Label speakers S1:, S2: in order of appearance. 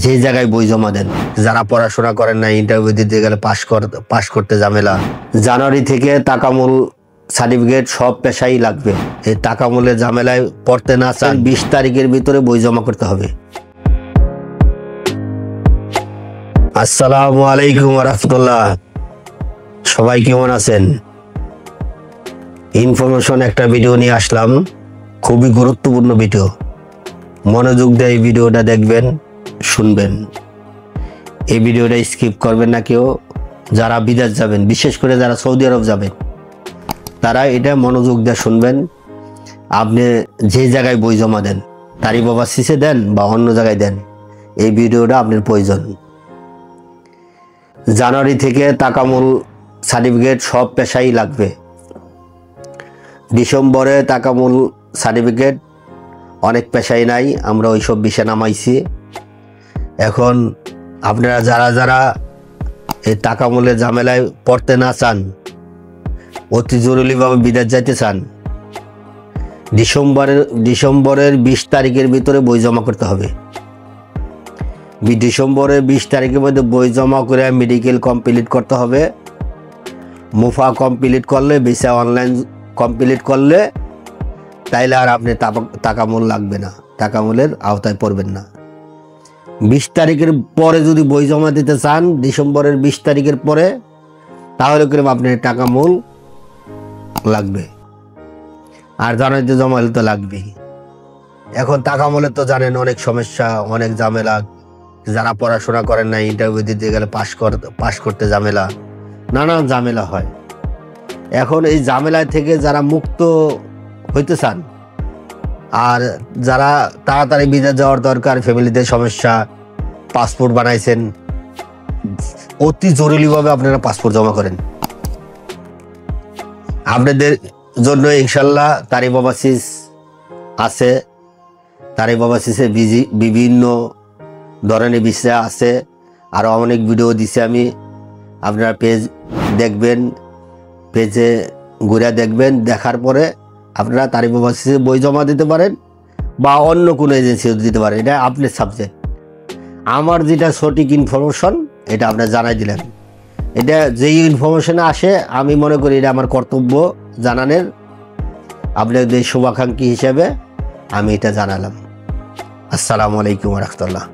S1: যে জায়গায় বই জমা দেন, যারা পড়াশোনা করেন না, ইন্টারভিউ দিতে গেলে পাস করতে ঝামেলা। জানুয়ারি থেকে তাকামূল সার্টিফিকেট সব পেশাই লাগবে। এই তাকামূলের ঝামেলায় পড়তে না চান 20 তারিখের ভিতরে বই জমা করতে হবে। আসসালামু আলাইকুম ওয়া রাহমাতুল্লাহ। সবাই কেমন আছেন? ইনফরমেশন একটা ভিডিও নিয়ে আসলাম, খুবই গুরুত্বপূর্ণ ভিডিও। মনোযোগ দিয়ে এই ভিডিওটা দেখবেন, শুনবেন। এই ভিডিওটা স্কিপ করবেন না কেউ। যারা বিদেশ যাবেন, বিশেষ করে যারা সৌদি আরব যাবেন, তারা এটা মনোযোগ দিয়ে শুনবেন। আপনি যে জায়গায় বই জমা দেন, তারিফ ওভারসিসে দেন বা অন্য জায়গায় দেন, এই ভিডিওটা আপনার প্রয়োজন। জানুয়ারি থেকে তাকামূল সার্টিফিকেট সব পেশাই লাগবে। ডিসেম্বরে তাকামূল সার্টিফিকেট অনেক পেশাই নাই, আমরা ওইসব বিষয় নামাইছি। এখন আপনারা যারা এই তাকামূলের ঝামেলায় পড়তে না চান, অতি জরুরিভাবে বিদেশ যাইতে চান, ডিসেম্বরের 20 তারিখের ভিতরে বই জমা করতে হবে। ডিসেম্বরের 20 তারিখের মধ্যে বই জমা করে মেডিকেল কমপ্লিট করতে হবে। মুফা কমপ্লিট করলে, ভিসা অনলাইন কমপ্লিট করলে, তাইলে আর আপনি তাকামূল লাগবে না, তাকামূলের আওতায় পড়বেন না। 20 তারিখের পরে যদি বই জমা দিতে চান, ডিসেম্বরের 20 তারিখের পরে, তাহলে করে আপনার তাকামূল লাগবে। আর জানুয়ারিতে জমা হলে তো লাগবেই। এখন তাকামূলের তো জানেন অনেক সমস্যা, অনেক ঝামেলা। যারা পড়াশোনা করেন না, ইন্টারভিউ দিতে গেলে পাস করতে ঝামেলা, নানান ঝামেলা হয়। এখন এই ঝামেলা থেকে যারা মুক্ত হইতে চান, আর যারা তাড়াতাড়ি বিদেশ যাওয়ার দরকার, ফ্যামিলিতে সমস্যা, পাসপোর্ট বানাইছেন, অতি জরুরিভাবে আপনারা পাসপোর্ট জমা করেন। আপনাদের জন্য ইনশাল্লাহ তারিফ ওভারসিস আছে। তারিফ ওভারসিসে বিভিন্ন ধরনের বিষয় আছে, আরও অনেক ভিডিও দিছি আমি। আপনারা পেজ দেখবেন, পেজে ঘুরে দেখবেন, দেখার পরে আপনারা তারিফ ওভারসিসে বই জমা দিতে পারেন বা অন্য কোনো এজেন্সিও দিতে পারেন। এটা আপনার সাবজেক্ট। আমার যেটা সঠিক ইনফরমেশন, এটা আপনার জানাই দিলেন। এটা যেই ইনফরমেশনে আসে, আমি মনে করি এটা আমার কর্তব্য জানানোর। আপনাদের শুভাকাঙ্ক্ষী হিসেবে আমি এটা জানালাম। আসসালামু আলাইকুম ওয়া রাহমাতুল্লাহ।